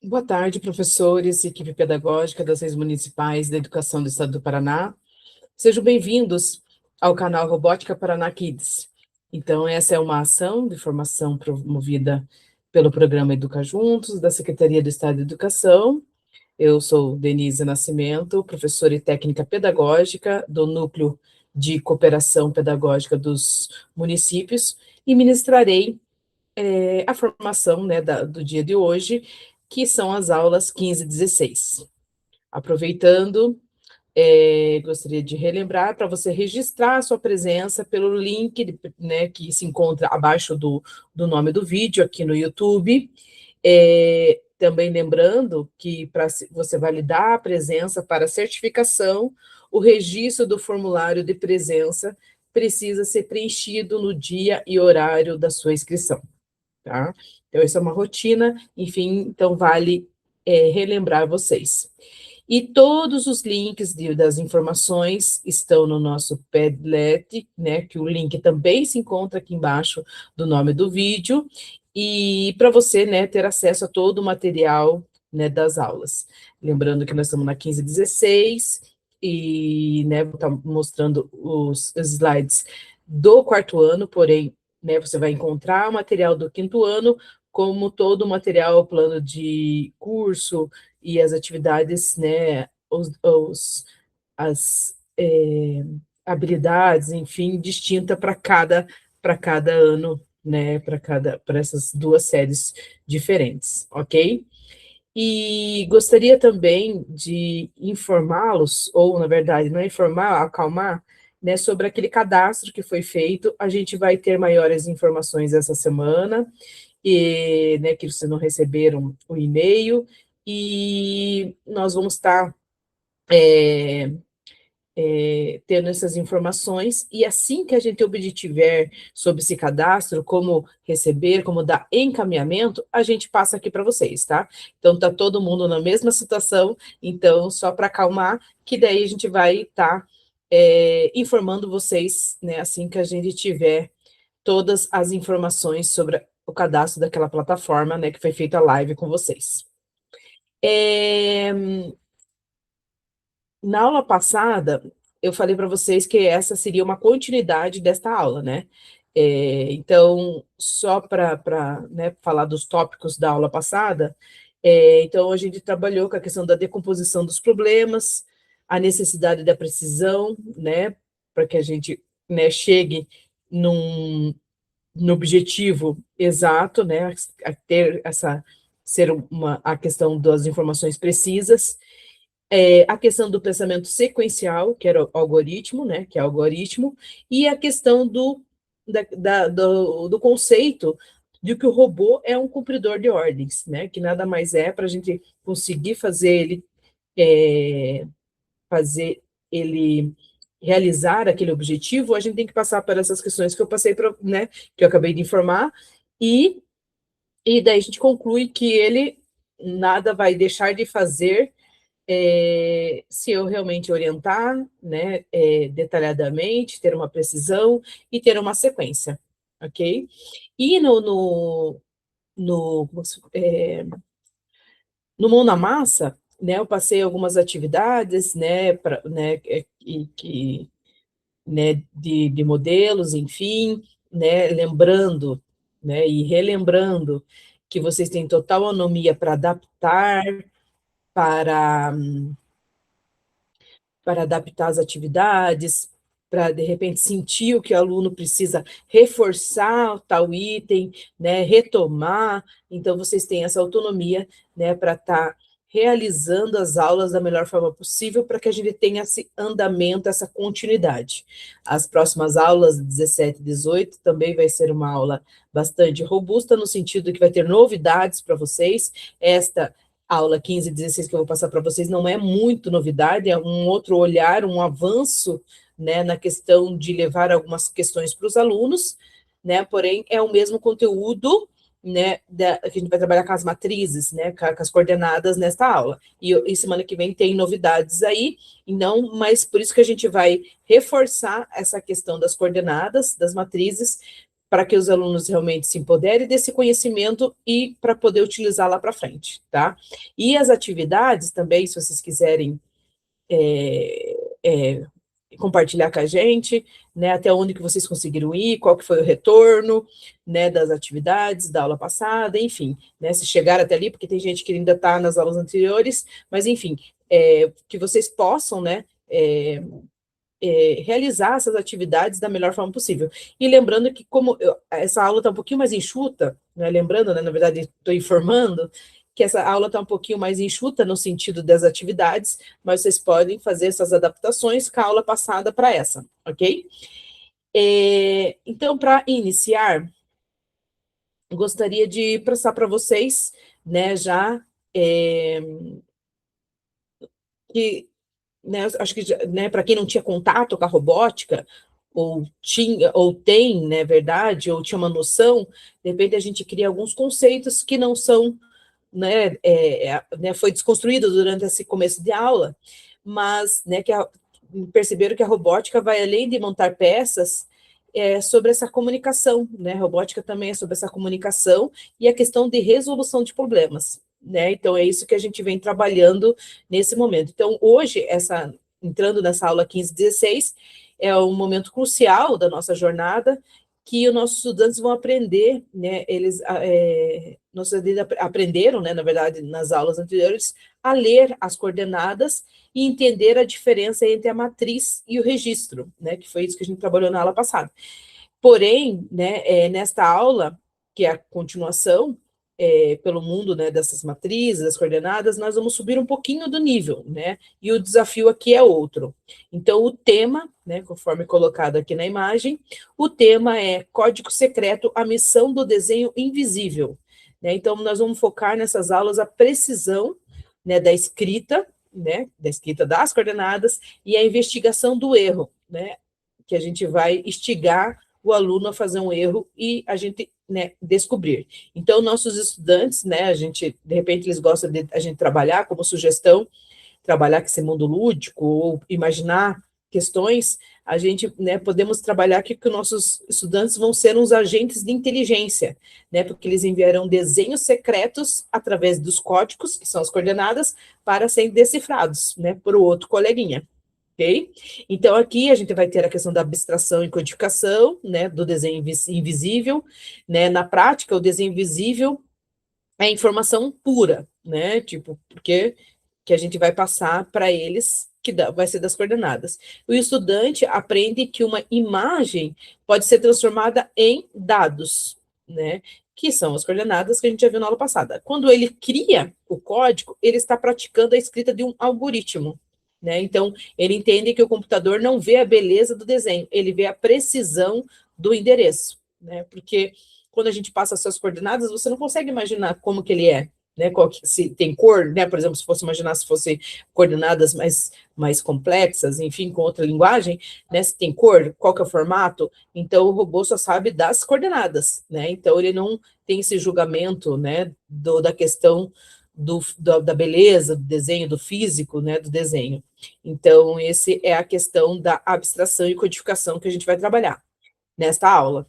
Boa tarde, professores e equipe pedagógica das redes municipais da educação do estado do Paraná. Sejam bem-vindos ao canal Robótica Paraná Kids. Então, essa é uma ação de formação promovida pelo programa Educa Juntos, da Secretaria do Estado de Educação. Eu sou Denise Nascimento, professora e técnica pedagógica do Núcleo de Cooperação Pedagógica dos Municípios, e ministrarei a formação, né, do dia de hoje, que são as aulas 15 e 16. Aproveitando, gostaria de relembrar para você registrar a sua presença pelo link, né, que se encontra abaixo do nome do vídeo aqui no YouTube. Também lembrando que para você validar a presença para certificação, o registro do formulário de presença precisa ser preenchido no dia e horário da sua inscrição. Tá? Então, essa é uma rotina, enfim, então vale relembrar vocês. E todos os links das informações estão no nosso Padlet, né, que o link também se encontra aqui embaixo do nome do vídeo, e para você, né, ter acesso a todo o material, né, das aulas. Lembrando que nós estamos na 1516, e, né, vou estar mostrando os slides do quarto ano, porém, né, você vai encontrar o material do quinto ano, como todo o material, plano de curso e as atividades, né, as habilidades, enfim, distinta para cada ano, né, para essas duas séries diferentes, ok? E gostaria também de informá-los, ou, na verdade, não informar, acalmar, né, sobre aquele cadastro que foi feito. A gente vai ter maiores informações essa semana, e, né, que vocês não receberam o e-mail, e nós vamos estar tendo essas informações, e assim que a gente obtiver sobre esse cadastro, como receber, como dar encaminhamento, a gente passa aqui para vocês, tá? Então, tá todo mundo na mesma situação, então, só para acalmar, que daí a gente vai estar informando vocês, né, assim que a gente tiver todas as informações sobre o cadastro daquela plataforma, né, que foi feita a live com vocês. Na aula passada, eu falei para vocês que essa seria uma continuidade desta aula, né? Então, só para né, falar dos tópicos da aula passada, então a gente trabalhou com a questão da decomposição dos problemas, a necessidade da precisão, né? Para que a gente, né, chegue no objetivo exato, né? A ter essa ser a questão das informações precisas, a questão do pensamento sequencial, que era o algoritmo, né, que é algoritmo, e a questão do conceito de que o robô é um cumpridor de ordens, né, que nada mais é para a gente conseguir fazer ele realizar aquele objetivo, a gente tem que passar por essas questões que eu passei, né, que eu acabei de informar, e, e daí a gente conclui que ele nada vai deixar de fazer se eu realmente orientar, né, detalhadamente, ter uma precisão e ter uma sequência, ok? E no, no Mão na Massa, né, eu passei algumas atividades, né, né, de modelos, enfim, né, lembrando, né, e relembrando que vocês têm total autonomia para adaptar, para adaptar as atividades, para, de repente, sentir o que o aluno precisa reforçar tal item, né, retomar. Então, vocês têm essa autonomia, né, para estar realizando as aulas da melhor forma possível, para que a gente tenha esse andamento, essa continuidade. As próximas aulas, 17 e 18, também vai ser uma aula bastante robusta, no sentido que vai ter novidades para vocês. Esta aula 15 e 16 que eu vou passar para vocês não é muito novidade, é um outro olhar, um avanço, né, na questão de levar algumas questões para os alunos, né, porém é o mesmo conteúdo, né, que a gente vai trabalhar com as matrizes, né, com as coordenadas nesta aula, e semana que vem tem novidades aí, e não, mas por isso que a gente vai reforçar essa questão das coordenadas, das matrizes, para que os alunos realmente se empoderem desse conhecimento e para poder utilizar lá para frente, tá? E as atividades também, se vocês quiserem compartilhar com a gente, né, até onde que vocês conseguiram ir, qual que foi o retorno, né, das atividades da aula passada, enfim, né, se chegaram até ali, porque tem gente que ainda está nas aulas anteriores, mas enfim, que vocês possam, né, realizar essas atividades da melhor forma possível. E lembrando que, essa aula está um pouquinho mais enxuta, né, lembrando, né, na verdade, estou informando, que essa aula está um pouquinho mais enxuta no sentido das atividades, mas vocês podem fazer essas adaptações com a aula passada para essa, ok? Então, para iniciar, gostaria de passar para vocês, né, já que, né, acho que, né, para quem não tinha contato com a robótica, ou tinha, ou tem, né, verdade, ou tinha uma noção, de repente a gente cria alguns conceitos que não são, né, né, foi desconstruído durante esse começo de aula, mas, né, perceberam que a robótica vai além de montar peças, sobre essa comunicação, né, a robótica também é sobre essa comunicação e a questão de resolução de problemas, né, então é isso que a gente vem trabalhando nesse momento. Então, hoje, entrando nessa aula 15 e 16, é um momento crucial da nossa jornada, que os nossos estudantes vão aprender, né, nossos estudantes aprenderam, né, na verdade, nas aulas anteriores, a ler as coordenadas e entender a diferença entre a matriz e o registro, né, que foi isso que a gente trabalhou na aula passada. Porém, né, nesta aula, que é a continuação, pelo mundo, né, dessas matrizes, das coordenadas, nós vamos subir um pouquinho do nível, né, e o desafio aqui é outro. Então, o tema, né, conforme colocado aqui na imagem, o tema é Código Secreto, a missão do desenho invisível, né, então nós vamos focar nessas aulas a precisão, né, da escrita, né, da escrita das coordenadas e a investigação do erro, né, que a gente vai instigar o aluno a fazer um erro e a gente, né, descobrir. Então, nossos estudantes, né, a gente, de repente, eles gostam de a gente trabalhar como sugestão, trabalhar com esse mundo lúdico, ou imaginar questões, a gente, né, podemos trabalhar aqui que nossos estudantes vão ser uns agentes de inteligência, né, porque eles enviarão desenhos secretos através dos códigos, que são as coordenadas, para serem decifrados, né, por outro coleguinha. Ok? Então, aqui a gente vai ter a questão da abstração e codificação, né, do desenho invisível, né, na prática, o desenho invisível é informação pura, né, tipo, porque que a gente vai passar para eles, vai ser das coordenadas. O estudante aprende que uma imagem pode ser transformada em dados, né, que são as coordenadas que a gente já viu na aula passada. Quando ele cria o código, ele está praticando a escrita de um algoritmo, né? Então, ele entende que o computador não vê a beleza do desenho, ele vê a precisão do endereço, né? Porque quando a gente passa as suas coordenadas, você não consegue imaginar como que ele é, né? Se tem cor, né? Por exemplo, se fosse imaginar se fosse coordenadas mais complexas, enfim, com outra linguagem, né? Se tem cor, qual que é o formato, então o robô só sabe das coordenadas, né? Então ele não tem esse julgamento, né? Da questão da beleza, do desenho, do físico, né, do desenho. Então, esse é a questão da abstração e codificação que a gente vai trabalhar nesta aula.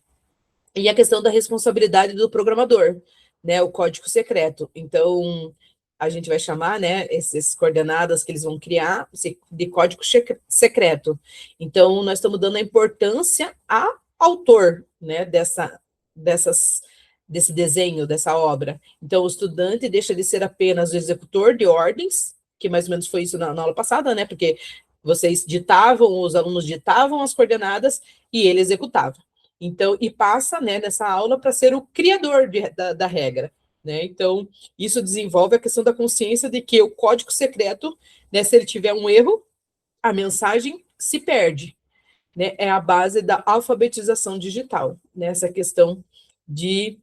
E a questão da responsabilidade do programador, né, o código secreto. Então, a gente vai chamar, né, essas coordenadas que eles vão criar de código secreto. Então, nós estamos dando a importância ao autor, né, desse desenho, dessa obra. Então, o estudante deixa de ser apenas o executor de ordens, que mais ou menos foi isso na aula passada, né? Porque vocês ditavam, os alunos ditavam as coordenadas e ele executava. Então, e passa, né, nessa aula para ser o criador da regra, né? Então, isso desenvolve a questão da consciência de que o código secreto, né, se ele tiver um erro, a mensagem se perde, né? É a base da alfabetização digital, né? Essa questão de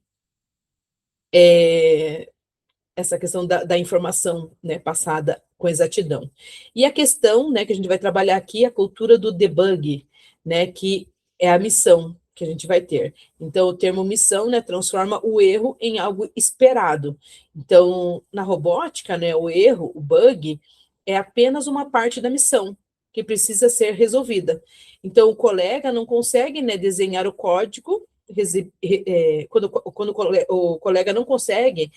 essa questão da informação, né, passada com exatidão. E a questão, né, que a gente vai trabalhar aqui, a cultura do debug, né, que é a missão que a gente vai ter. Então, o termo missão, né, transforma o erro em algo esperado. Então, na robótica, né, o erro, o bug, é apenas uma parte da missão que precisa ser resolvida. Então, o colega não consegue, né, desenhar o código quando o colega não consegue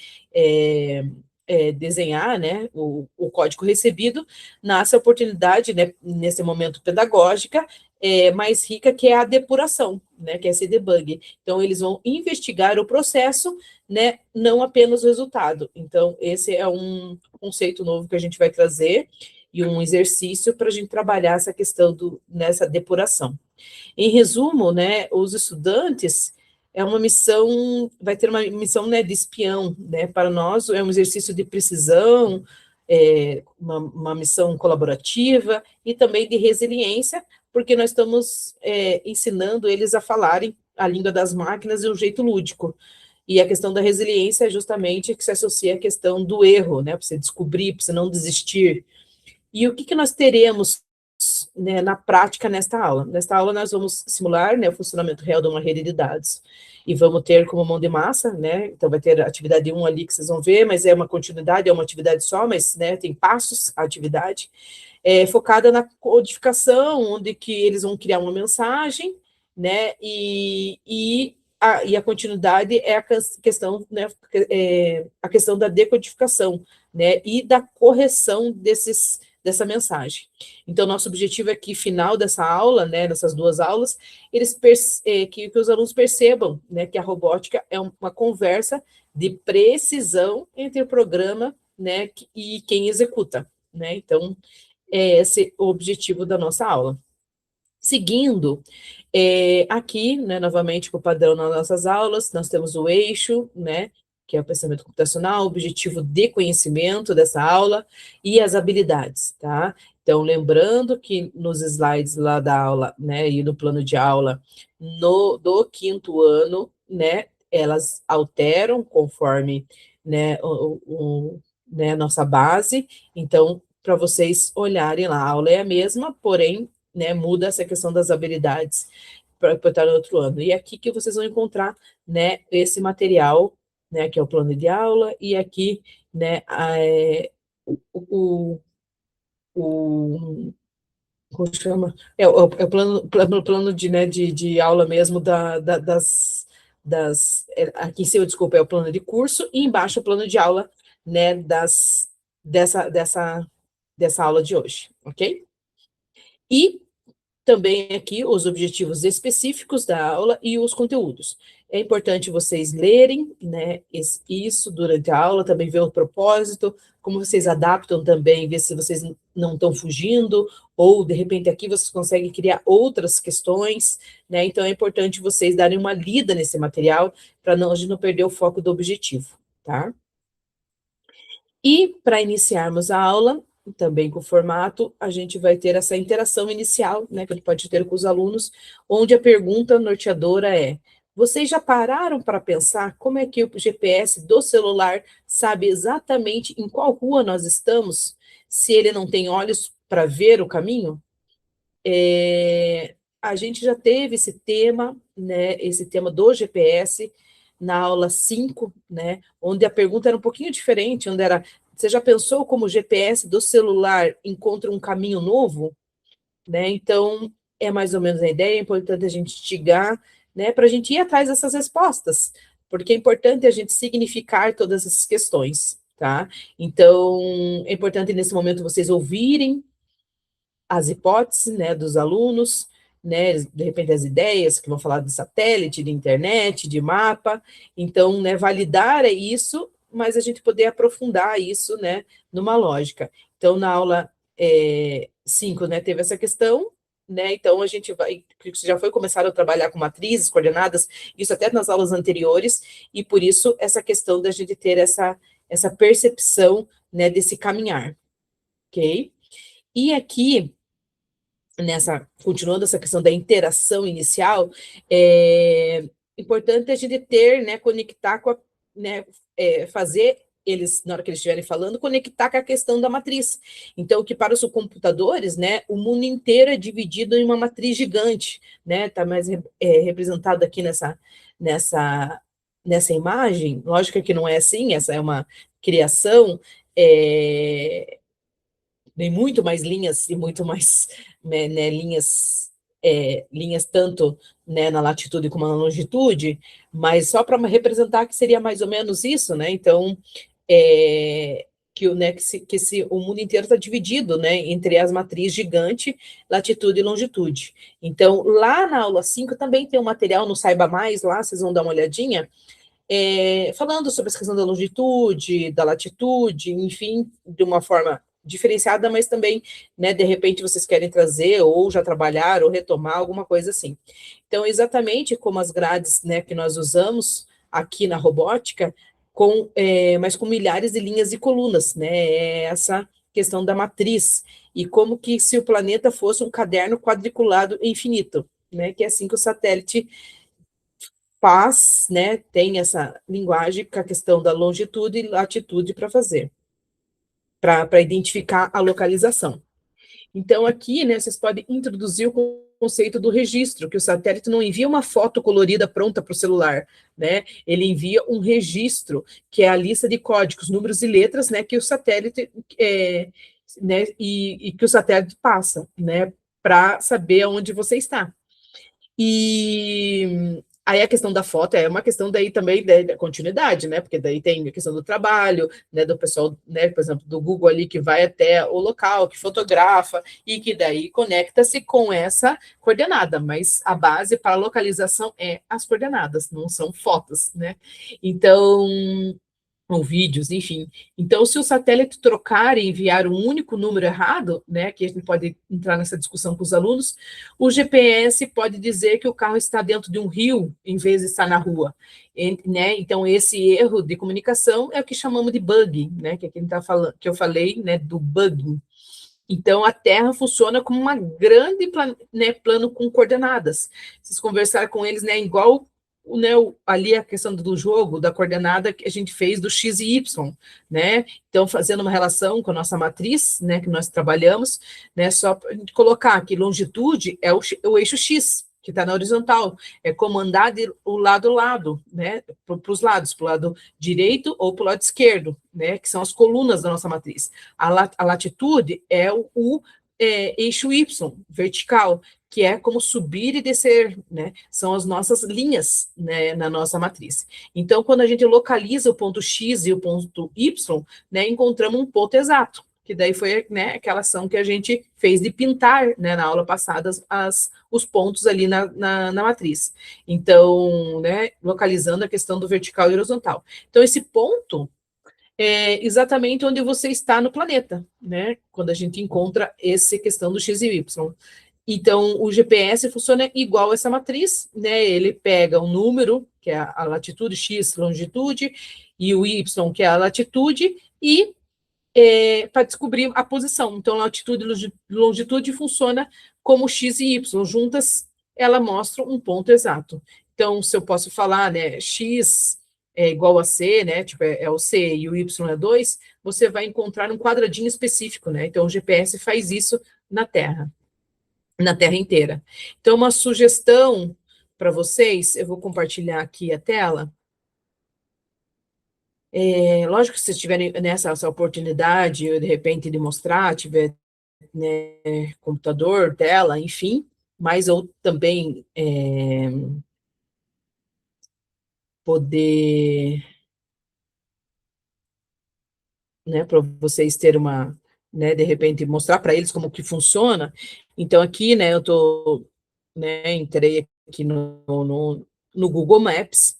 desenhar, né, o código recebido, nasce a oportunidade, né, nesse momento pedagógica, mais rica, que é a depuração, né, que é esse debug. Então, eles vão investigar o processo, né, não apenas o resultado. Então, esse é um conceito novo que a gente vai trazer e um exercício para a gente trabalhar essa questão nessa depuração. Em resumo, né, os estudantes é uma missão, vai ter uma missão, né, de espião, né, para nós é um exercício de precisão, uma missão colaborativa e também de resiliência, porque nós estamos ensinando eles a falarem a língua das máquinas de um jeito lúdico. E a questão da resiliência é justamente que se associa à questão do erro, né, para você descobrir, para você não desistir. E o que nós teremos, né, na prática nesta aula? Nesta aula nós vamos simular, né, o funcionamento real de uma rede de dados e vamos ter como mão de massa, né, então vai ter a atividade 1 ali que vocês vão ver, mas é uma continuidade, é uma atividade só, mas, né, tem passos a atividade, focada na codificação, onde que eles vão criar uma mensagem, né, e a continuidade é a questão, né, a questão da decodificação, né, e da correção dessa mensagem. Então, nosso objetivo é que, final dessa aula, né, dessas duas aulas, que os alunos percebam, né, que a robótica é uma conversa de precisão entre o programa, né, e quem executa, né? Então, é esse o objetivo da nossa aula. Seguindo, aqui, né, novamente, com o padrão nas nossas aulas, nós temos o eixo, né, que é o pensamento computacional, o objetivo de conhecimento dessa aula e as habilidades, tá? Então, lembrando que nos slides lá da aula, né, e no plano de aula do quinto ano, né, elas alteram conforme, né, né, nossa base. Então, para vocês olharem lá, a aula é a mesma, porém, né, muda essa questão das habilidades para estar no outro ano. E é aqui que vocês vão encontrar, né, esse material, né, que é o plano de aula, e aqui, né, o, o como chama? É o plano de, né, de aula mesmo aqui em cima, desculpa, é o plano de curso, e embaixo o plano de aula, né, dessa aula de hoje, ok? E também aqui os objetivos específicos da aula e os conteúdos. É importante vocês lerem, né, isso durante a aula, também ver o propósito, como vocês adaptam também, ver se vocês não estão fugindo, ou de repente aqui vocês conseguem criar outras questões, né? Então é importante vocês darem uma lida nesse material para a gente não perder o foco do objetivo, tá? E para iniciarmos a aula, também com o formato, a gente vai ter essa interação inicial, né, que a gente pode ter com os alunos, onde a pergunta norteadora é: vocês já pararam para pensar como é que o GPS do celular sabe exatamente em qual rua nós estamos, se ele não tem olhos para ver o caminho? A gente já teve esse tema, né, esse tema do GPS na aula 5, né, onde a pergunta era um pouquinho diferente, onde era: você já pensou como o GPS do celular encontra um caminho novo? Né? Então, é mais ou menos a ideia, é importante a gente instigar, né, para a gente ir atrás dessas respostas, porque é importante a gente significar todas essas questões, tá? Então, é importante nesse momento vocês ouvirem as hipóteses, né, dos alunos, né, de repente as ideias que vão falar de satélite, de internet, de mapa, então, né, validar é isso, mas a gente poder aprofundar isso, né, numa lógica. Então, na aula 5, né, teve essa questão, né, então a gente já foi começar a trabalhar com matrizes, coordenadas, isso até nas aulas anteriores, e por isso essa questão da gente ter essa percepção, né, desse caminhar, ok? E aqui, continuando essa questão da interação inicial, é importante a gente ter, né, conectar com né, fazer eles, na hora que eles estiverem falando, conectar com a questão da matriz. Então, que para os computadores, né, o mundo inteiro é dividido em uma matriz gigante, né, está mais representado aqui nessa, nessa imagem. Lógico que não é assim, essa é uma criação, tem muito mais linhas e muito mais, né, linhas linhas tanto, né, na latitude como na longitude, mas só para representar que seria mais ou menos isso, né? Então, o mundo inteiro está dividido, né, entre as matrizes gigante, latitude e longitude. Então, lá na aula 5 também tem um material no Saiba Mais, lá vocês vão dar uma olhadinha, falando sobre essa questão da longitude, da latitude, enfim, de uma forma diferenciada, mas também, né, de repente vocês querem trazer, ou já trabalhar, ou retomar, alguma coisa assim. Então, exatamente como as grades, né, que nós usamos aqui na robótica, mas com milhares de linhas e colunas, né, essa questão da matriz, e como que se o planeta fosse um caderno quadriculado infinito, né, que é assim que o satélite faz, né, tem essa linguagem com a questão da longitude e latitude para fazer, para identificar a localização. Então, aqui, né, vocês podem introduzir o conceito do registro, que o satélite não envia uma foto colorida pronta para o celular, né? Ele envia um registro, que é a lista de códigos, números e letras, né, que o satélite, né, e que o satélite passa, né, para saber onde você está. E aí a questão da foto é uma questão daí também da continuidade, né? Porque daí tem a questão do trabalho, né? Do pessoal, né? Por exemplo, do Google ali que vai até o local, que fotografa e que daí conecta-se com essa coordenada, mas a base para a localização é as coordenadas, não são fotos, né? Então, ou vídeos, enfim. Então, se o satélite trocar e enviar um único número errado, né, que a gente pode entrar nessa discussão com os alunos, o GPS pode dizer que o carro está dentro de um rio em vez de estar na rua, né? Então, esse erro de comunicação é o que chamamos de bug, né, que aqui tá falando, que eu falei, né, do bugging. Então, a Terra funciona como uma grande plano com coordenadas. Vocês conversaram com eles, né, igual, né, ali a questão do jogo, da coordenada que a gente fez do X e Y, né? Então, fazendo uma relação com a nossa matriz, né, que nós trabalhamos, né, só para a gente colocar que longitude é o eixo X, que está na horizontal, é como andar o lado a lado, né, para os lados, para o lado direito ou para o lado esquerdo, né, que são as colunas da nossa matriz. A latitude é eixo Y, vertical, que é como subir e descer, né? São as nossas linhas, né, na nossa matriz. Então, quando a gente localiza o ponto X e o ponto Y, né, encontramos um ponto exato, que daí foi, né, aquela ação que a gente fez de pintar, né, na aula passada, os pontos ali na matriz. Então, né, localizando a questão do vertical e horizontal. Então, esse ponto é exatamente onde você está no planeta, né? Quando a gente encontra essa questão do X e Y. Então, o GPS funciona igual essa matriz, né? Ele pega um número, que é a latitude, X, longitude, e o Y, que é a latitude, e para descobrir a posição. Então, latitude e longitude funciona como X e Y. Juntas, ela mostra um ponto exato. Então, se eu posso falar, né, X é igual a C, né, tipo, é o C e o Y é 2, você vai encontrar um quadradinho específico, né? Então, o GPS faz isso na Terra inteira. Então, uma sugestão para vocês, eu vou compartilhar aqui a tela. Lógico que se vocês tiverem nessa essa oportunidade, de repente, de mostrar, tiver, né, computador, tela, enfim, mas eu também poder, né, para vocês terem uma, né, de repente, mostrar para eles como que funciona. Então, aqui, né, eu tô, né, entrei aqui no Google Maps,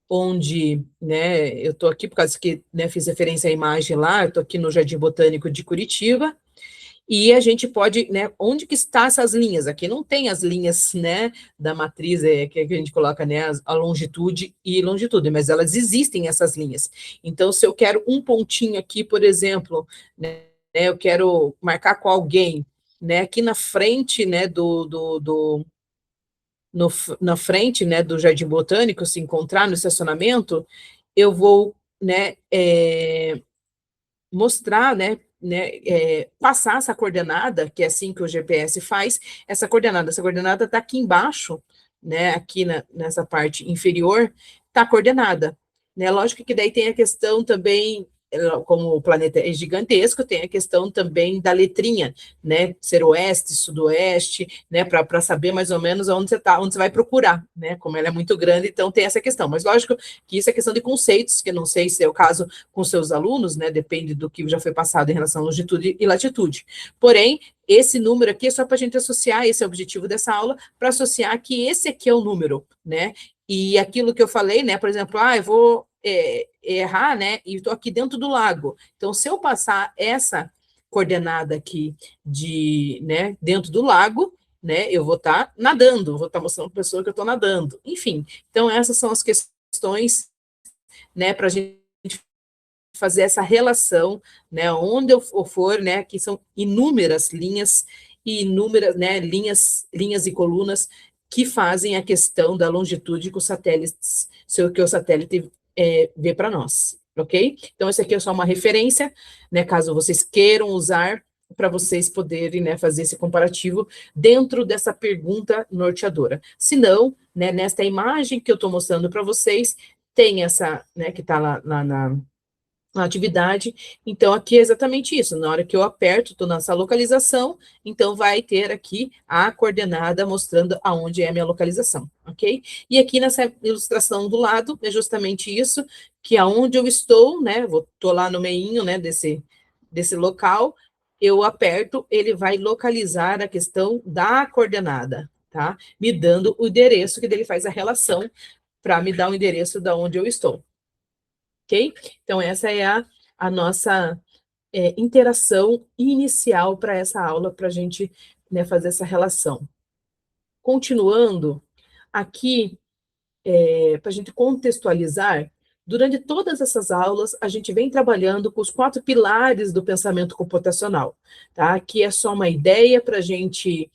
onde, né, eu estou aqui por causa que, né, fiz referência à imagem lá, eu estou aqui no Jardim Botânico de Curitiba, e a gente pode, né, onde que está essas linhas? Aqui não tem as linhas, né, da matriz, que a gente coloca, né, a longitude e longitude, mas elas existem, essas linhas. Então, se eu quero um pontinho aqui, por exemplo, né, eu quero marcar com alguém, né, aqui na frente, né, na frente, né, do Jardim Botânico, se encontrar no estacionamento, eu vou, né, mostrar, né, passar essa coordenada, que é assim que o GPS faz, essa coordenada está aqui embaixo, né, aqui nessa parte inferior, está coordenada, né, lógico que daí tem a questão também, como o planeta é gigantesco, tem a questão também da letrinha, né? Ser oeste, sudoeste, né? Para saber mais ou menos onde você está, onde você vai procurar, né? Como ela é muito grande, então tem essa questão. Mas lógico que isso é questão de conceitos, que não sei se é o caso com seus alunos, né? Depende do que já foi passado em relação a longitude e latitude. Porém, esse número aqui é só para a gente associar, esse é o objetivo dessa aula, para associar que esse aqui é o número, né? E aquilo que eu falei, né? Por exemplo, eu vou errar, né? E estou aqui dentro do lago. Então, se eu passar essa coordenada aqui né, dentro do lago, né? Eu vou estar nadando, vou estar mostrando para a pessoa que eu estou nadando. Enfim, então essas são as questões, né? Para a gente fazer essa relação, né? Onde eu for, né? Que são inúmeras linhas e inúmeras, né? Linhas e colunas que fazem a questão da longitude que o satélite, que o satélite vê para nós, ok? Então, esse aqui é só uma referência, né? Caso vocês queiram usar para vocês poderem, né, fazer esse comparativo dentro dessa pergunta norteadora. Se não, né, nesta imagem que eu estou mostrando para vocês, tem essa, né, que está lá na atividade. Então, aqui é exatamente isso. Na hora que eu aperto, estou nessa localização, então vai ter aqui a coordenada mostrando aonde é a minha localização, ok? E aqui nessa ilustração do lado, é justamente isso, que aonde eu estou, né? Estou lá no meinho, né, desse local, eu aperto, ele vai localizar a questão da coordenada, tá? Me dando o endereço, que ele faz a relação para me dar o endereço da onde eu estou. Ok? Então, essa é a nossa interação inicial para essa aula, para a gente, né, fazer essa relação. Continuando, aqui, para a gente contextualizar, durante todas essas aulas, a gente vem trabalhando com os 4 pilares do pensamento computacional, tá? Que é só uma ideia para a gente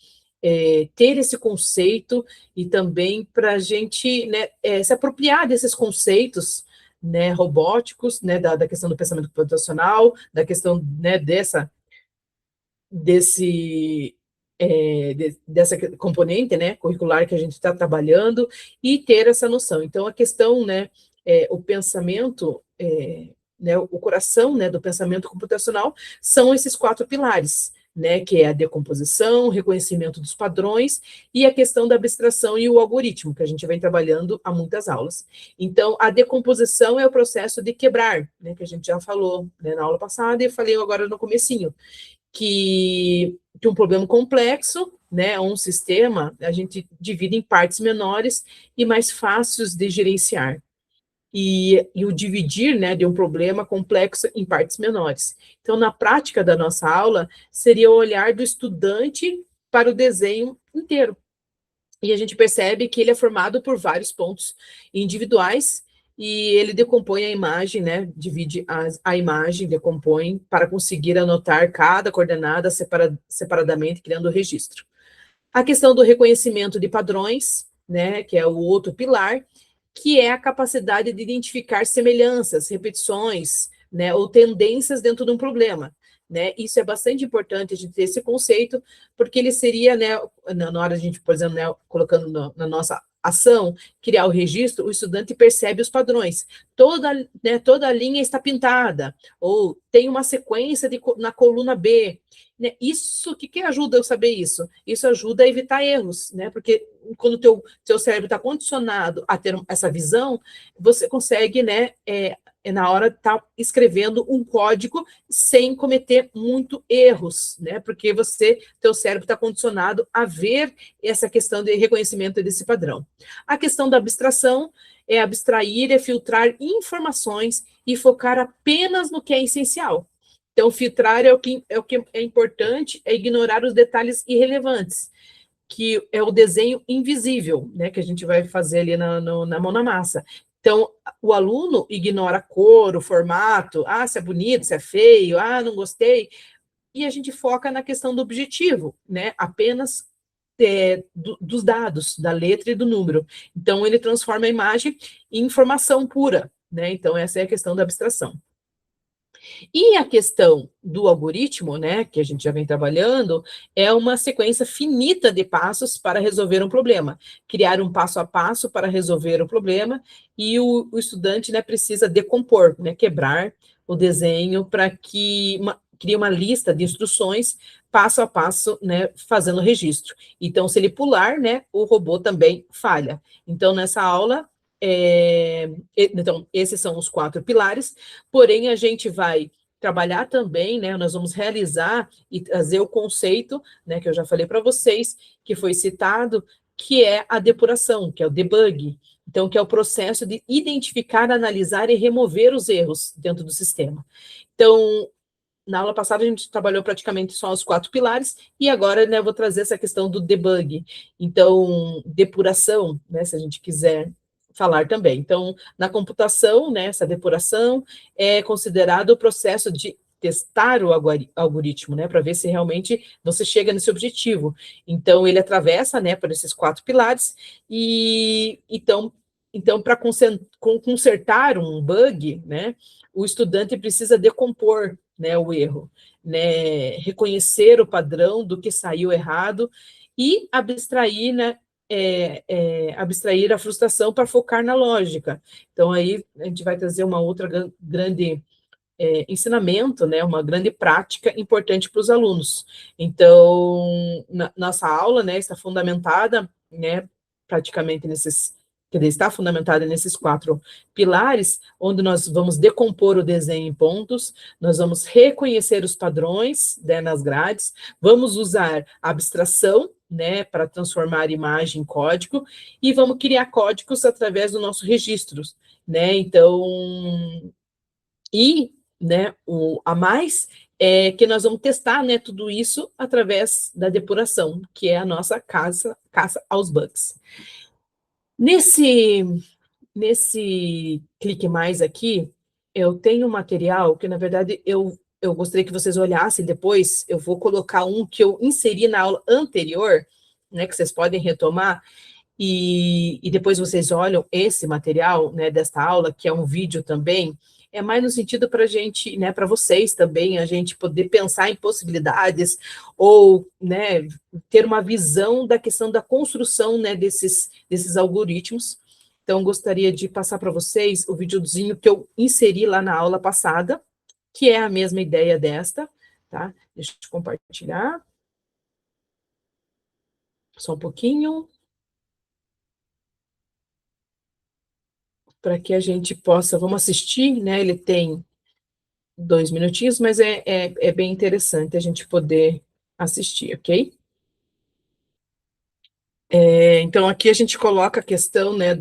ter esse conceito e também para a gente, né, se apropriar desses conceitos, né, robóticos, né, da questão do pensamento computacional, da questão, né, dessa componente, né, curricular que a gente está trabalhando e ter essa noção. Então, a questão, né, o pensamento, né, o coração, né, do pensamento computacional são esses 4 pilares, né, que é a decomposição, o reconhecimento dos padrões e a questão da abstração e o algoritmo, que a gente vem trabalhando há muitas aulas. Então, a decomposição é o processo de quebrar, né, que a gente já falou, né, na aula passada e eu falei agora no comecinho, que um problema complexo, né, um sistema, a gente divide em partes menores e mais fáceis de gerenciar. E o dividir, né, de um problema complexo em partes menores. Então, na prática da nossa aula, seria o olhar do estudante para o desenho inteiro. E a gente percebe que ele é formado por vários pontos individuais e ele decompõe a imagem, né? Divide a imagem, decompõe para conseguir anotar cada coordenada separadamente, criando o registro. A questão do reconhecimento de padrões, né? Que é o outro pilar, que é a capacidade de identificar semelhanças, repetições, né? Ou tendências dentro de um problema. Né? Isso é bastante importante a gente ter esse conceito, porque ele seria, né, na hora de a gente, por exemplo, né, colocando na nossa ação, criar o registro, o estudante percebe os padrões. Toda a linha está pintada, ou tem uma sequência na coluna B. Né? Isso, o que ajuda eu saber isso? Isso ajuda a evitar erros, né? Porque quando o teu cérebro está condicionado a ter essa visão, você consegue, né, na hora de estar escrevendo um código sem cometer muito erros, né? Porque teu cérebro está condicionado a ver essa questão de reconhecimento desse padrão. A questão da abstração é abstrair, é filtrar informações e focar apenas no que é essencial. Então, filtrar é o que é importante, é ignorar os detalhes irrelevantes, que é o desenho invisível, né, que a gente vai fazer ali na mão na massa. Então, o aluno ignora a cor, o formato, se é bonito, se é feio, não gostei, e a gente foca na questão do objetivo, né, apenas dos dados, da letra e do número. Então, ele transforma a imagem em informação pura, né, então essa é a questão da abstração. E a questão do algoritmo, né, que a gente já vem trabalhando, é uma sequência finita de passos para resolver um problema. Criar um passo a passo para resolver o problema, e o estudante, né, precisa decompor, né, quebrar o desenho para que crie uma lista de instruções passo a passo, né, fazendo o registro. Então, se ele pular, né, o robô também falha. Então, nessa aula, então, esses são os 4 pilares, porém, a gente vai trabalhar também, né, nós vamos realizar e trazer o conceito, né, que eu já falei para vocês, que foi citado, que é a depuração, que é o debug, então, que é o processo de identificar, analisar e remover os erros dentro do sistema. Então, na aula passada a gente trabalhou praticamente só os 4 pilares, e agora, né, eu vou trazer essa questão do debug. Então, depuração, né, se a gente quiser falar também. Então, na computação, né, essa depuração é considerado o processo de testar o algoritmo, né, para ver se realmente você chega nesse objetivo. Então, ele atravessa, né, por esses 4 pilares, e então para consertar um bug, né, o estudante precisa decompor, né, o erro, né, reconhecer o padrão do que saiu errado e abstrair, né, abstrair a frustração para focar na lógica. Então, aí a gente vai trazer uma outra grande ensinamento, né, uma grande prática importante para os alunos. Então, nossa aula, né, está fundamentada, né, praticamente nesses, quer dizer, está fundamentada nesses 4 pilares, onde nós vamos decompor o desenho em pontos, nós vamos reconhecer os padrões, né, nas grades, vamos usar a abstração, né, para transformar a imagem em código, e vamos criar códigos através do nosso registros, né, então, e, né, a mais é que nós vamos testar, né, tudo isso através da depuração, que é a nossa caça aos bugs. Nesse clique mais aqui, eu tenho um material que, na verdade, eu gostaria que vocês olhassem depois, eu vou colocar um que eu inseri na aula anterior, né, que vocês podem retomar, e depois vocês olham esse material, né, desta aula, que é um vídeo também, é mais no sentido para a gente, né, para vocês também, a gente poder pensar em possibilidades, ou, né, ter uma visão da questão da construção, né, desses algoritmos. Então, gostaria de passar para vocês o videozinho que eu inseri lá na aula passada, que é a mesma ideia desta, tá? Deixa eu compartilhar. Só um pouquinho. Para que a gente possa, vamos assistir, né? Ele tem 2 minutinhos, mas é bem interessante a gente poder assistir, ok? Então, aqui a gente coloca a questão, né,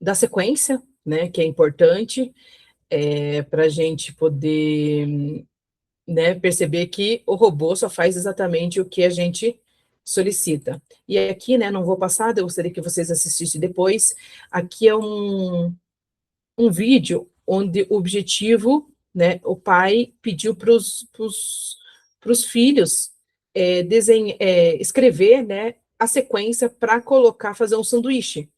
da sequência, né, que é importante, para a gente poder, né, perceber que o robô só faz exatamente o que a gente solicita. E aqui, né, não vou passar, eu gostaria que vocês assistissem depois. Aqui é um vídeo onde o objetivo, né, o pai pediu para os filhos escrever, né, a sequência para colocar, fazer um sanduíche.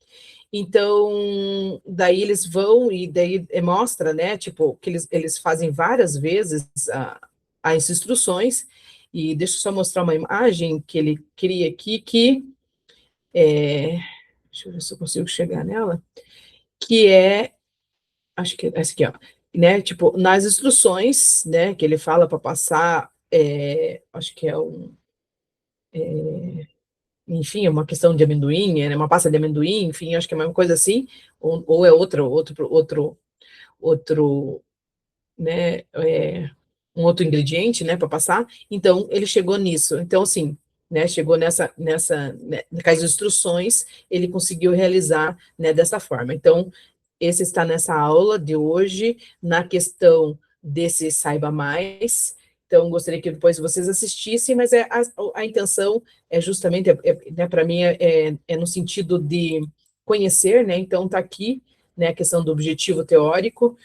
Então, daí eles vão e daí mostra, né, tipo, que eles fazem várias vezes as instruções, e deixa eu só mostrar uma imagem que ele cria aqui, deixa eu ver se eu consigo chegar nela, que acho que é essa aqui, ó, né, tipo, nas instruções, né, que ele fala para passar, acho que enfim, é uma questão de amendoim, é uma pasta de amendoim, enfim, acho que é uma coisa assim, ou é outro, né, um outro ingrediente, né, para passar. Então, ele chegou nisso. Então, assim, né, chegou né, com as instruções, ele conseguiu realizar, né, dessa forma. Então, esse está nessa aula de hoje, na questão desse Saiba Mais. Então, gostaria que depois vocês assistissem, mas a intenção é justamente, né, para mim, é no sentido de conhecer, né, então está aqui, né, a questão do objetivo teórico,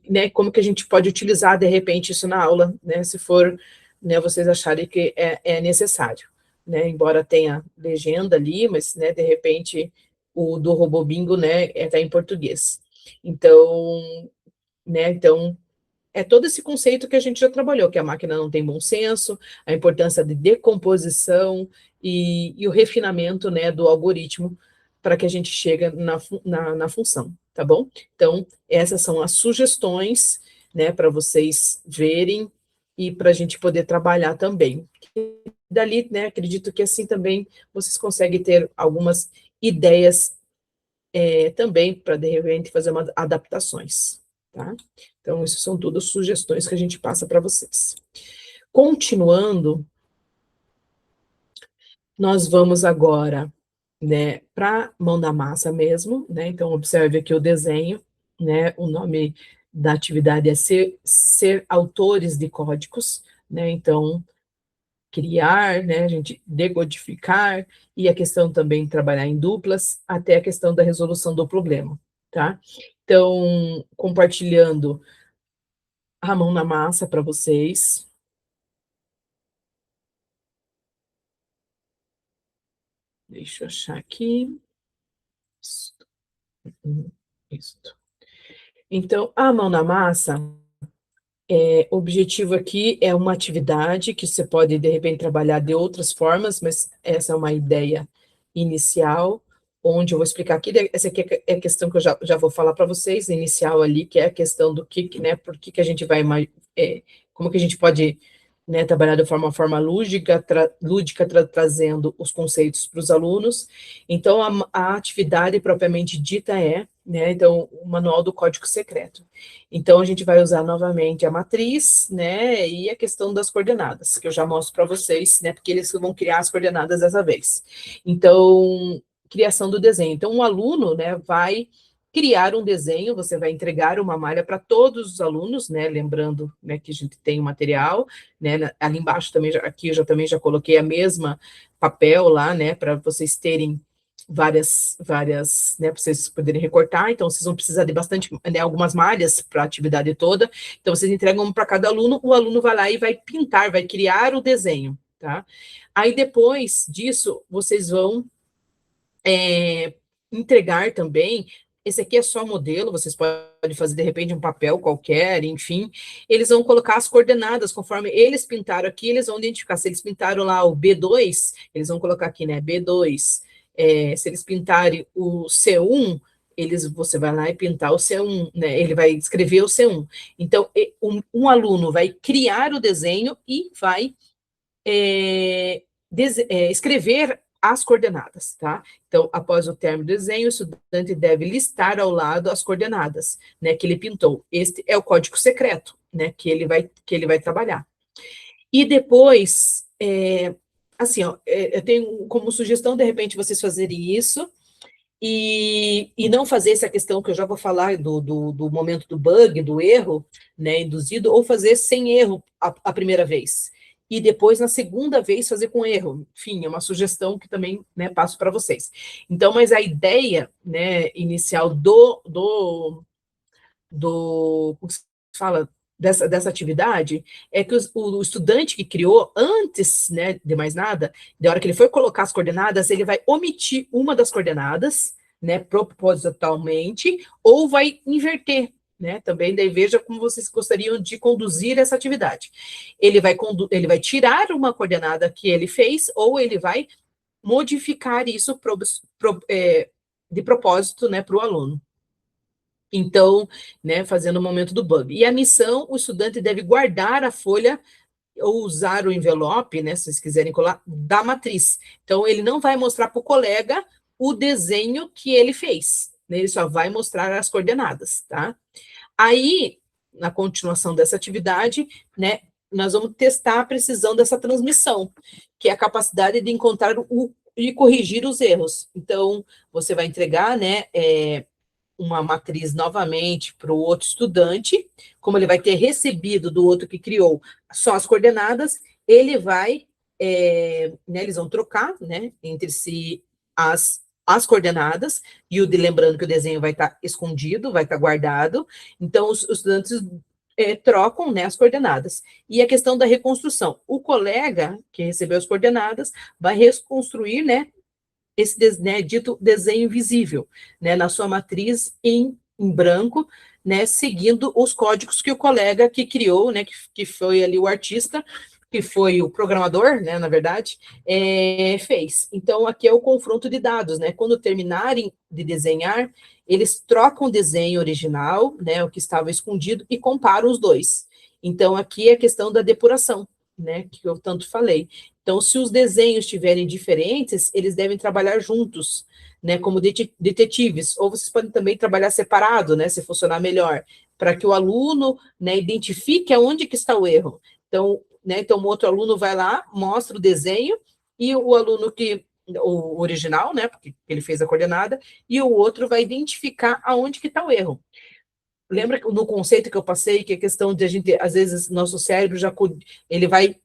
né, como que a gente pode utilizar, de repente, isso na aula, né, se for, né, vocês acharem que é necessário, né, embora tenha legenda ali, mas, né, de repente, o do Robô Bingo, né, está em português. Então, né, então, é todo esse conceito que a gente já trabalhou, que a máquina não tem bom senso, a importância de decomposição e o refinamento, né, do algoritmo para que a gente chegue na função, tá bom? Então, essas são as sugestões, né, para vocês verem e para a gente poder trabalhar também. Dali, né, acredito que assim também vocês conseguem ter algumas ideias também para, de repente, fazer umas adaptações, tá? Então, isso são todas sugestões que a gente passa para vocês. Continuando, nós vamos agora, né, para mão na massa mesmo, né? Então, observe aqui o desenho, né? O nome da atividade é ser autores de códigos, né? Então, criar, né, a gente decodificar, e a questão também de trabalhar em duplas, até a questão da resolução do problema, tá? Então, compartilhando a mão na massa para vocês. Deixa eu achar aqui. Isso. Então, a mão na massa, o objetivo aqui é uma atividade que você pode, de repente, trabalhar de outras formas, mas essa é uma ideia inicial, onde eu vou explicar aqui. Essa aqui é a questão que eu já vou falar para vocês, inicial ali, que é a questão do que, né, por que a gente vai, como que a gente pode, né, trabalhar de forma lúdica, trazendo os conceitos para os alunos. Então, a atividade propriamente dita né, então, o manual do código secreto. Então, a gente vai usar novamente a matriz, né, e a questão das coordenadas, que eu já mostro para vocês, né, porque eles vão criar as coordenadas dessa vez. Então, criação do desenho. Então, um aluno, né, vai criar um desenho, você vai entregar uma malha para todos os alunos, né, lembrando, né, que a gente tem o material, né, ali embaixo também, aqui eu também já coloquei a mesma papel lá, né, para vocês terem várias, né, para vocês poderem recortar. Então, vocês vão precisar de bastante, né, algumas malhas para a atividade toda. Então, vocês entregam um para cada aluno, o aluno vai lá e vai pintar, vai criar o desenho, tá? Aí, depois disso, vocês vão entregar também. Esse aqui é só modelo, vocês podem fazer, de repente, um papel qualquer, enfim. Eles vão colocar as coordenadas, conforme eles pintaram aqui, eles vão identificar. Se eles pintaram lá o B2, eles vão colocar aqui, né, B2. Se eles pintarem o C1, você vai lá e pintar o C1, né, ele vai escrever o C1. Então, um aluno vai criar o desenho e vai escrever as coordenadas, tá? Então, após o término do desenho, o estudante deve listar ao lado as coordenadas, né, que ele pintou. Este é o código secreto, né, que ele vai trabalhar. E depois, assim, ó, eu tenho como sugestão, de repente, vocês fazerem isso e não fazer essa questão que eu já vou falar do momento do bug, do erro, né, induzido, ou fazer sem erro a primeira vez. E depois, na segunda vez, fazer com erro. Enfim, é uma sugestão que também, né, passo para vocês. Então, mas a ideia, né, inicial como se fala, dessa atividade, é que o estudante que criou, antes, né, de mais nada, da hora que ele for colocar as coordenadas, ele vai omitir uma das coordenadas, né, propositalmente, ou vai inverter, né, também, daí veja como vocês gostariam de conduzir essa atividade. Ele vai tirar uma coordenada que ele fez, ou ele vai modificar isso de propósito, né, para o aluno. Então, né, fazendo o momento do bug. E a missão, o estudante deve guardar a folha ou usar o envelope, né, se vocês quiserem colar, da matriz. Então, ele não vai mostrar para o colega o desenho que ele fez, né, ele só vai mostrar as coordenadas, tá? Aí, na continuação dessa atividade, né, nós vamos testar a precisão dessa transmissão, que é a capacidade de encontrar e corrigir os erros. Então, você vai entregar, né, uma matriz novamente para o outro estudante, como ele vai ter recebido do outro que criou só as coordenadas, ele vai, né, eles vão trocar, né, entre si as coordenadas, e lembrando que o desenho vai estar escondido, vai estar guardado, então os estudantes trocam, né, as coordenadas. E a questão da reconstrução, o colega que recebeu as coordenadas vai reconstruir, né, esse, né, dito desenho visível, né, na sua matriz em branco, né, seguindo os códigos que o colega que criou, né, que foi ali o artista, que foi o programador, né, na verdade, fez. Então, aqui é o confronto de dados, né? Quando terminarem de desenhar, eles trocam o desenho original, né, o que estava escondido, e comparam os dois. Então, aqui é a questão da depuração, né, que eu tanto falei. Então, se os desenhos estiverem diferentes, eles devem trabalhar juntos, né, como detetives, ou vocês podem também trabalhar separado, né, se funcionar melhor, para que o aluno, né, identifique aonde que está o erro. Então, né, então o outro aluno vai lá, mostra o desenho, e o aluno o original, né, porque ele fez a coordenada, e o outro vai identificar aonde que está o erro. Lembra no conceito que eu passei, que é a questão de a gente, às vezes, nosso cérebro já ele vai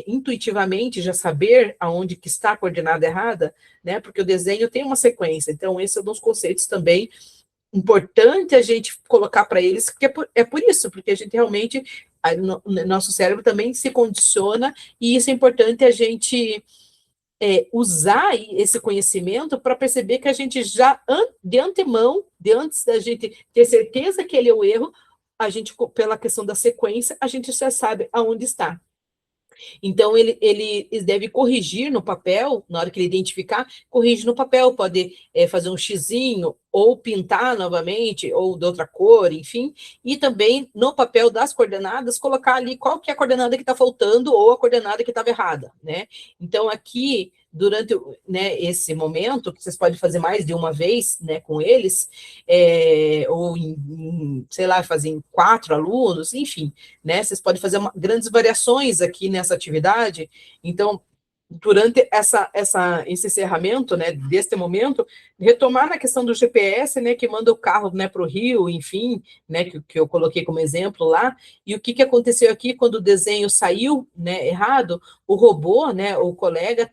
intuitivamente já saber aonde que está a coordenada errada, né? Porque o desenho tem uma sequência. Então, esse é um dos conceitos também importante a gente colocar para eles, que é por isso, porque a gente realmente, nosso cérebro também se condiciona, e isso é importante a gente usar esse conhecimento para perceber que a gente já, de antemão, de antes da gente ter certeza que ele é o erro, a gente, pela questão da sequência, a gente já sabe aonde está. Então, ele deve corrigir no papel, na hora que ele identificar, corrige no papel, pode fazer um xizinho, ou pintar novamente, ou de outra cor, enfim, e também no papel das coordenadas, colocar ali qual que é a coordenada que está faltando, ou a coordenada que estava errada, né? Então, aqui, durante, né, esse momento, que vocês podem fazer mais de uma vez, né, com eles, ou sei lá, fazer em 4 alunos, enfim, né? Vocês podem fazer grandes variações aqui nessa atividade. Então, durante esse encerramento, né, deste momento, retomar na questão do GPS, né, que manda o carro, né, para o rio, enfim, né, que eu coloquei como exemplo lá, e o que aconteceu aqui quando o desenho saiu, né, errado, o robô, né, o colega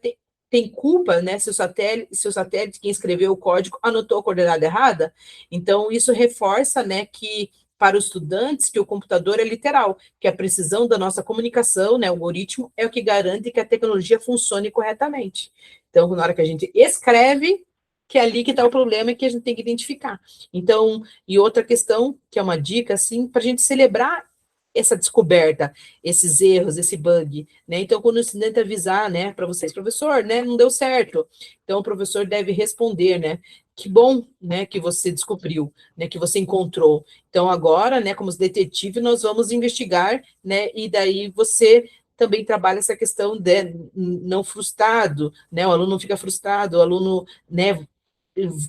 tem culpa, né, se o satélite, quem escreveu o código, anotou a coordenada errada. Então, isso reforça, né, que para os estudantes que o computador é literal, que a precisão da nossa comunicação, né, o algoritmo, é o que garante que a tecnologia funcione corretamente. Então, na hora que a gente escreve, que é ali que está o problema e que a gente tem que identificar. Então, e outra questão, que é uma dica, assim, para a gente celebrar essa descoberta, esses erros, esse bug, né? Então, quando o estudante avisar, né, para vocês, professor, né, não deu certo. Então, o professor deve responder, né, que bom, né, que você descobriu, né, que você encontrou. Então, agora, né, como detetive, nós vamos investigar, né, e daí você também trabalha essa questão de não frustrado, né, o aluno não fica frustrado, o aluno, né,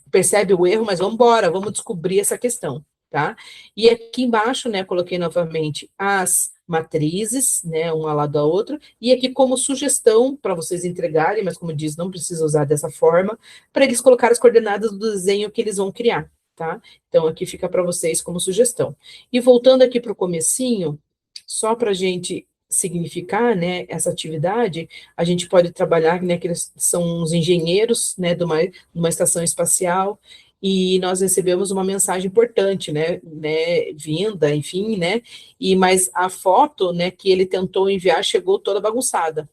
percebe o erro, mas vamos embora, vamos descobrir essa questão, tá? E aqui embaixo, né, coloquei novamente as matrizes, né, uma lado da outra, e aqui como sugestão para vocês entregarem, mas como diz, não precisa usar dessa forma, para eles colocarem as coordenadas do desenho que eles vão criar, tá? Então, aqui fica para vocês como sugestão. E voltando aqui para o comecinho, só para a gente significar, né, essa atividade, a gente pode trabalhar, né, que eles são os engenheiros, né, de uma estação espacial, e nós recebemos uma mensagem importante, né, vinda, enfim, né, mas a foto, né, que ele tentou enviar chegou toda bagunçada.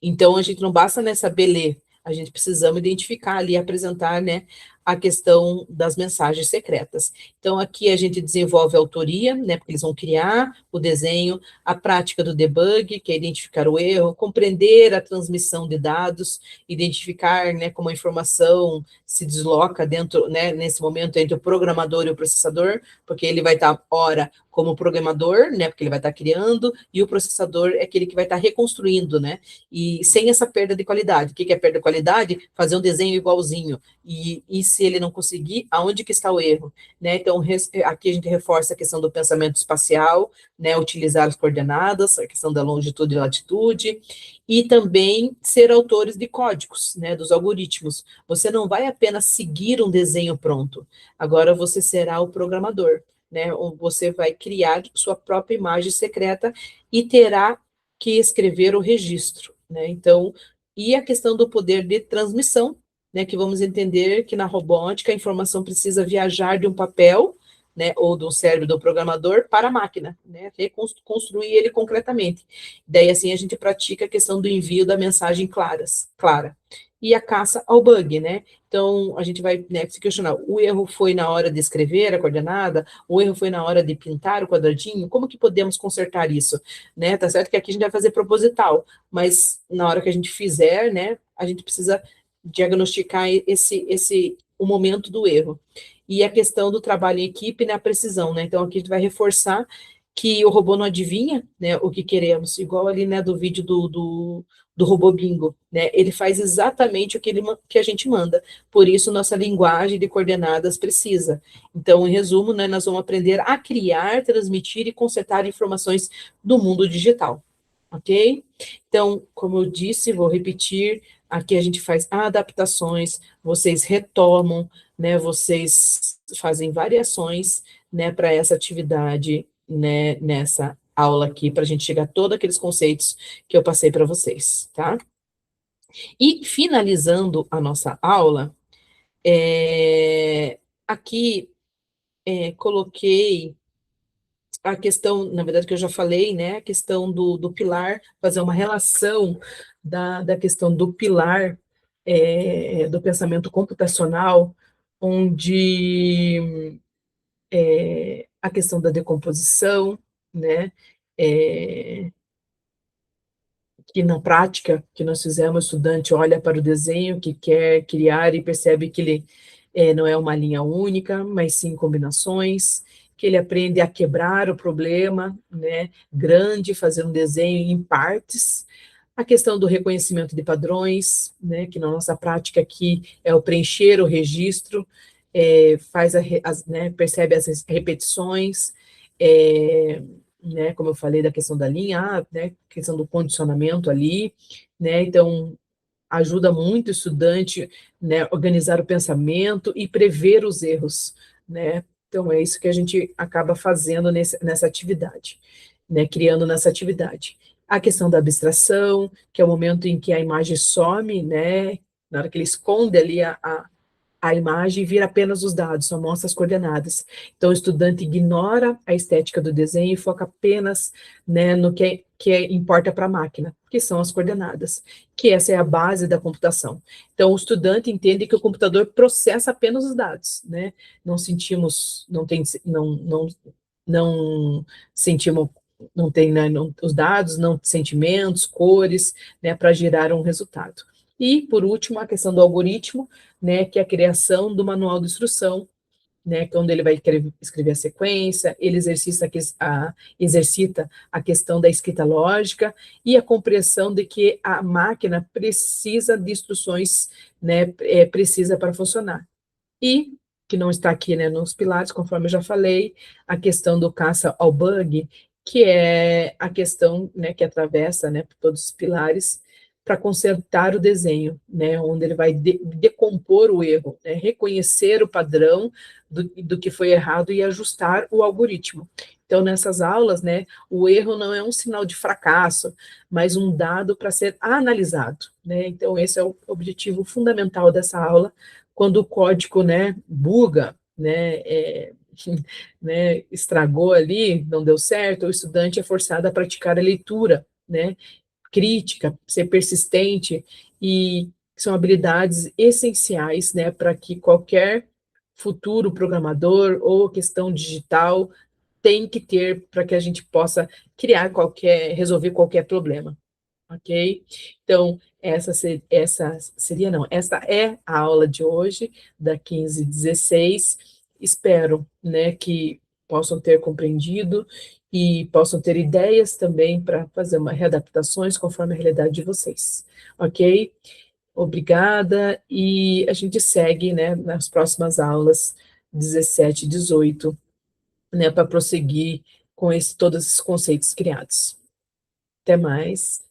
Então, a gente não basta, né, saber ler, a gente precisamos identificar ali, apresentar, né, a questão das mensagens secretas. Então, aqui a gente desenvolve a autoria, né, porque eles vão criar o desenho, a prática do debug, que é identificar o erro, compreender a transmissão de dados, identificar, né, como a informação se desloca dentro, né, nesse momento, entre o programador e o processador, porque ele vai estar, ora, como programador, né, porque ele vai estar criando, e o processador é aquele que vai estar reconstruindo, né, e sem essa perda de qualidade. O que é perda de qualidade? Fazer um desenho igualzinho, e se ele não conseguir, aonde que está o erro, né? Então, aqui a gente reforça a questão do pensamento espacial, né, utilizar as coordenadas, a questão da longitude e latitude, e também ser autores de códigos, né, dos algoritmos. Você não vai apenas seguir um desenho pronto, agora você será o programador, né, ou você vai criar sua própria imagem secreta e terá que escrever o registro, né? Então, e a questão do poder de transmissão, né, que vamos entender que na robótica a informação precisa viajar de um papel, né, ou do cérebro do programador para a máquina, né, reconstruir ele concretamente. Daí, assim, a gente pratica a questão do envio da mensagem clara. e a caça ao bug, né? Então, a gente vai, né, se questionar, o erro foi na hora de escrever a coordenada, o erro foi na hora de pintar o quadradinho, como que podemos consertar isso, né? Tá certo que aqui a gente vai fazer proposital, mas na hora que a gente fizer, né, a gente precisa diagnosticar o momento do erro. E a questão do trabalho em equipe, né, a precisão, né? Então, aqui a gente vai reforçar que o robô não adivinha, né, o que queremos, igual ali, né, do vídeo do robô bingo, né? Ele faz exatamente o que, que a gente manda. Por isso, nossa linguagem de coordenadas precisa. Então, em resumo, né, nós vamos aprender a criar, transmitir e consertar informações do mundo digital. Ok? Então, como eu disse, vou repetir, aqui a gente faz adaptações, vocês retomam, né, vocês fazem variações, né, para essa atividade, né, nessa aula aqui, para a gente chegar a todos aqueles conceitos que eu passei para vocês, tá? E finalizando a nossa aula, aqui coloquei a questão, na verdade, que eu já falei, né? A questão do pilar, fazer uma relação da questão do pilar do pensamento computacional, onde a questão da decomposição, né? É, que na prática que nós fizemos, o estudante olha para o desenho que quer criar e percebe que ele não é uma linha única, mas sim combinações, que ele aprende a quebrar o problema, né, grande, fazer um desenho em partes. A questão do reconhecimento de padrões, né, que na nossa prática aqui é o preencher o registro, faz né, percebe as repetições, é, né, como eu falei da questão da linha, né, questão do condicionamento ali, né, então ajuda muito o estudante, né, organizar o pensamento e prever os erros, né, então é isso que a gente acaba fazendo nessa atividade, né, criando nessa atividade. A questão da abstração, que é o momento em que a imagem some, né, na hora que ele esconde ali a imagem vira apenas os dados, só mostra as coordenadas. Então, o estudante ignora a estética do desenho e foca apenas, né, no que importa para a máquina, que são as coordenadas, que essa é a base da computação. Então, o estudante entende que o computador processa apenas os dados, né? Não sentimos, não sentimos, não tem, né, os dados, não sentimentos, cores, né, para gerar um resultado. E, por último, a questão do algoritmo, né, que é a criação do manual de instrução, né, que é onde ele vai escrever a sequência, ele exercita a questão da escrita lógica e a compreensão de que a máquina precisa de instruções, né, precisa para funcionar. E, que não está aqui, né, nos pilares, conforme eu já falei, a questão do caça ao bug, que é a questão, né, que atravessa, né, por todos os pilares, para consertar o desenho, né, onde ele vai decompor o erro, né, reconhecer o padrão do que foi errado e ajustar o algoritmo. Então, nessas aulas, né, o erro não é um sinal de fracasso, mas um dado para ser analisado, né? Então, esse é o objetivo fundamental dessa aula, quando o código, né, buga, né, né, estragou ali, não deu certo, o estudante é forçado a praticar a leitura, né, crítica, ser persistente, e são habilidades essenciais, né, para que qualquer futuro programador ou questão digital tem que ter para que a gente possa resolver qualquer problema, ok? Então, essa é a aula de hoje, da 1516. Espero, né, que possam ter compreendido e possam ter ideias também para fazer uma readaptações conforme a realidade de vocês, ok? Obrigada, e a gente segue, né, nas próximas aulas 17 e 18, né, para prosseguir com todos esses conceitos criados. Até mais.